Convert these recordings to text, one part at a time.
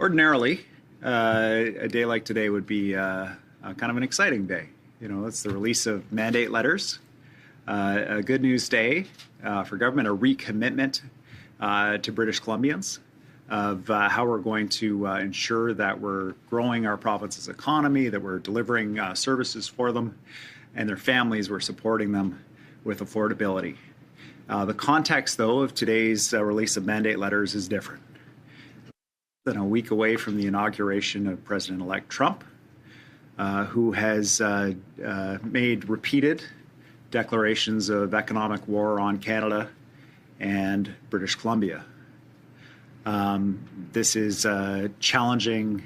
Ordinarily, a day like today would be kind of an exciting day. You know, it's the release of mandate letters, a good news day for government, a recommitment to British Columbians of how we're going to ensure that we're growing our province's economy, that we're delivering services for them and their families, we're supporting them with affordability. The context, though, of today's release of mandate letters is different. Than a week away from the inauguration of President-elect Trump, who has made repeated declarations of economic war on Canada and British Columbia. This is a challenging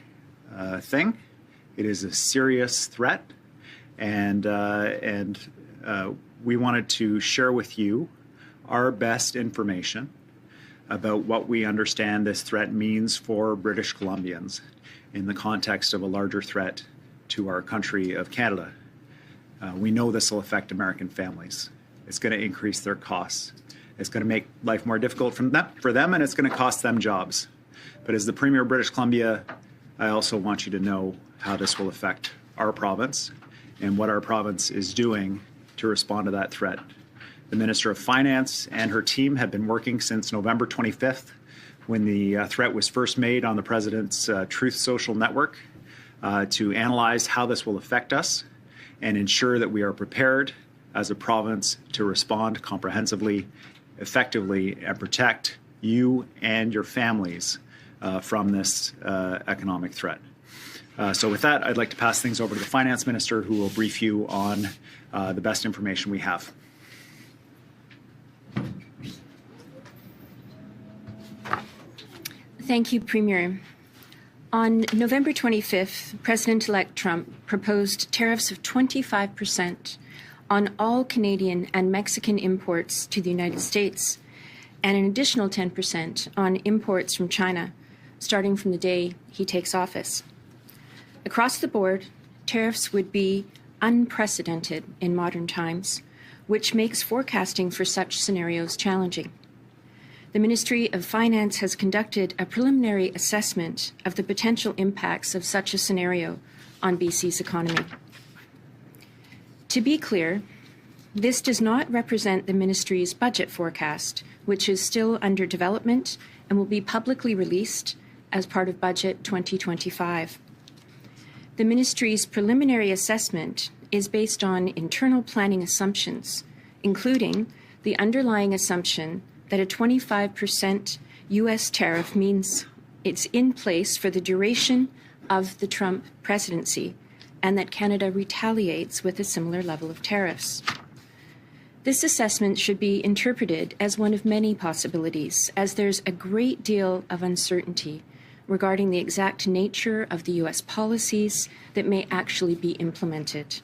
thing. It is a serious threat, and we wanted to share with you our best information about what we understand this threat means for British Columbians in the context of a larger threat to our country of Canada. We know this will affect American families. It's going to increase their costs. It's going to make life more difficult for them, and it's going to cost them jobs. But as the Premier of British Columbia, I also want you to know how this will affect our province and what our province is doing to respond to that threat. The Minister of Finance and her team have been working since November 25th, when the threat was first made on the President's Truth Social network, to analyze how this will affect us and ensure that we are prepared as a province to respond comprehensively, effectively, and protect you and your families from this economic threat. So with that, I'd like to pass things over to the Finance Minister, who will brief you on the best information we have. Thank you, Premier. On November 25th, President-elect Trump proposed tariffs of 25% on all Canadian and Mexican imports to the United States, and an additional 10% on imports from China, starting from the day he takes office. Across the board, tariffs would be unprecedented in modern times, which makes forecasting for such scenarios challenging. The Ministry of Finance has conducted a preliminary assessment of the potential impacts of such a scenario on BC's economy. To be clear, this does not represent the Ministry's budget forecast, which is still under development and will be publicly released as part of Budget 2025. The Ministry's preliminary assessment is based on internal planning assumptions, including the underlying assumption that a 25% U.S. tariff means it's in place for the duration of the Trump presidency, and that Canada retaliates with a similar level of tariffs. This assessment should be interpreted as one of many possibilities, as there's a great deal of uncertainty regarding the exact nature of the U.S. policies that may actually be implemented.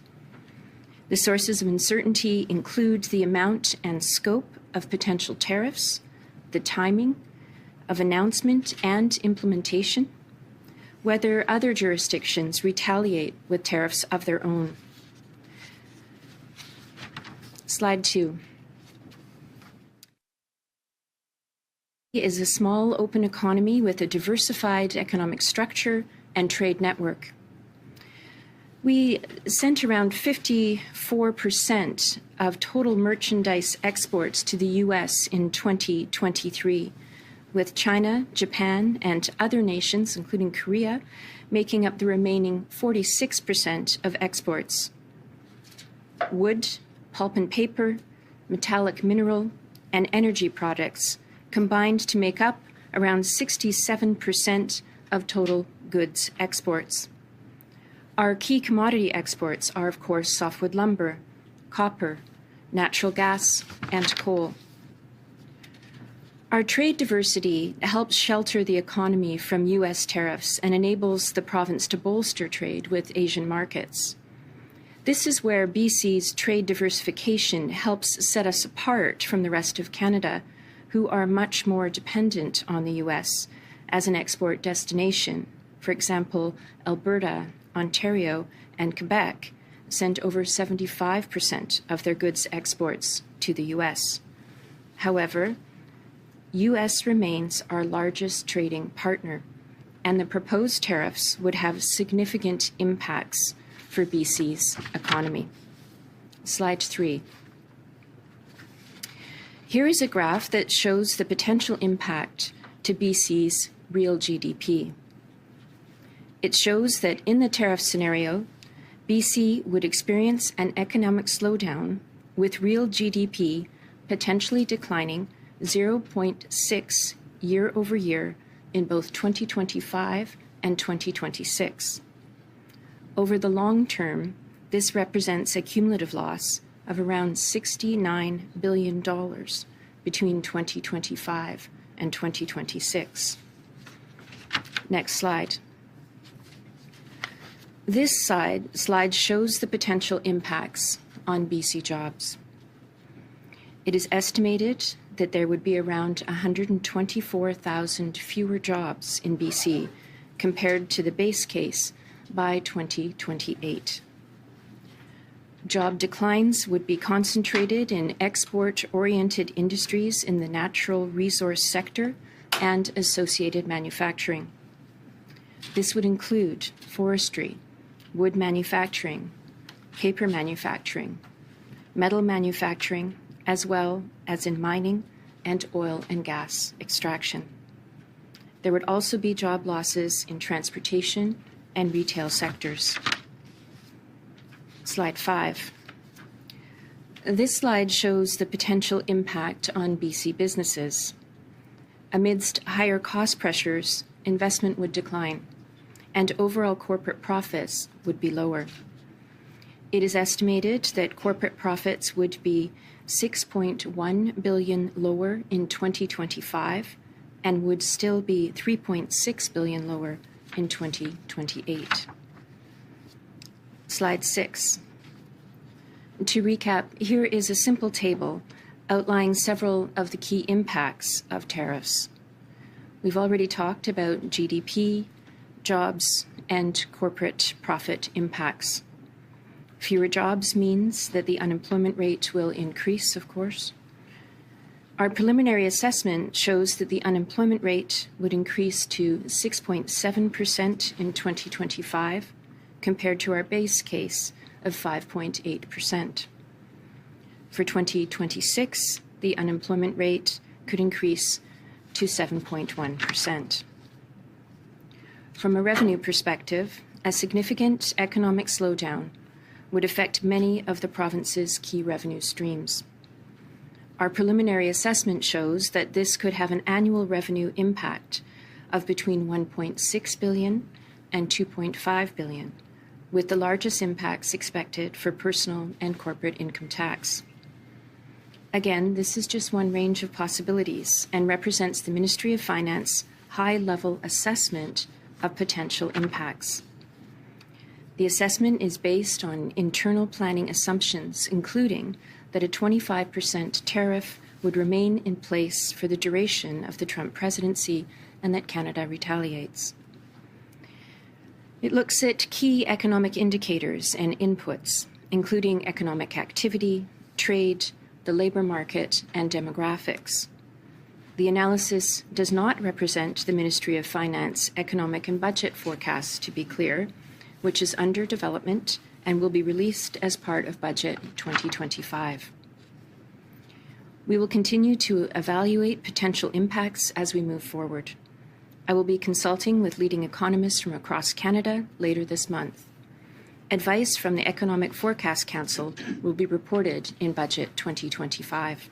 The sources of uncertainty include the amount and scope of potential tariffs, the timing of announcement and implementation, whether other jurisdictions retaliate with tariffs of their own. Slide 2. Is a small open economy with a diversified economic structure and trade network. We sent around 54% of total merchandise exports to the U.S. in 2023, with China, Japan, and other nations, including Korea, making up the remaining 46% of exports. Wood, pulp and paper, metallic mineral, and energy products combined to make up around 67% of total goods exports. Our key commodity exports are, of course, softwood lumber, copper, natural gas, and coal. Our trade diversity helps shelter the economy from U.S. tariffs and enables the province to bolster trade with Asian markets. This is where BC's trade diversification helps set us apart from the rest of Canada, who are much more dependent on the U.S. as an export destination. For example, Alberta, Ontario, and Quebec send over 75% of their goods exports to the U.S. However, U.S. remains our largest trading partner, and the proposed tariffs would have significant impacts for BC's economy. Slide 3. Here is a graph that shows the potential impact to BC's real GDP. It shows that in the tariff scenario, BC would experience an economic slowdown with real GDP potentially declining 0.6 year over year in both 2025 and 2026. Over the long term, this represents a cumulative loss of around $69 billion between 2025 and 2026. Next slide. This slide shows the potential impacts on BC jobs. It is estimated that there would be around 124,000 fewer jobs in BC compared to the base case by 2028. Job declines would be concentrated in export-oriented industries in the natural resource sector and associated manufacturing. This would include forestry, wood manufacturing, paper manufacturing, metal manufacturing, as well as in mining and oil and gas extraction. There would also be job losses in transportation and retail sectors. Slide 5. This slide shows the potential impact on BC businesses. Amidst higher cost pressures, investment would decline, and overall corporate profits would be lower. It is estimated that corporate profits would be $6.1 billion lower in 2025 and would still be $3.6 billion lower in 2028. Slide 6. To recap, here is a simple table outlining several of the key impacts of tariffs. We've already talked about GDP, jobs, and corporate profit impacts. Fewer jobs means that the unemployment rate will increase, of course. Our preliminary assessment shows that the unemployment rate would increase to 6.7% in 2025, compared to our base case of 5.8%. For 2026, the unemployment rate could increase to 7.1%. From a revenue perspective, a significant economic slowdown would affect many of the province's key revenue streams. Our preliminary assessment shows that this could have an annual revenue impact of between $1.6 billion and $2.5 billion, with the largest impacts expected for personal and corporate income tax. Again, this is just one range of possibilities and represents the Ministry of Finance high-level assessment of potential impacts. The assessment is based on internal planning assumptions, including that a 25% tariff would remain in place for the duration of the Trump presidency and that Canada retaliates. It looks at key economic indicators and inputs, including economic activity, trade, the labor market, and demographics. The analysis does not represent the Ministry of Finance economic and budget forecast, to be clear, which is under development and will be released as part of Budget 2025. We will continue to evaluate potential impacts as we move forward. I will be consulting with leading economists from across Canada later this month. Advice from the Economic Forecast Council will be reported in Budget 2025.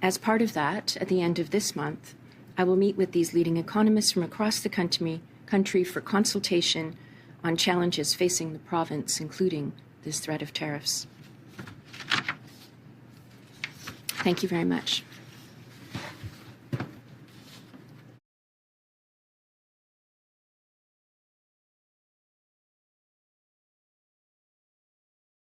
As part of that, at the end of this month, I will meet with these leading economists from across the country for consultation on challenges facing the province, including this threat of tariffs. Thank you very much.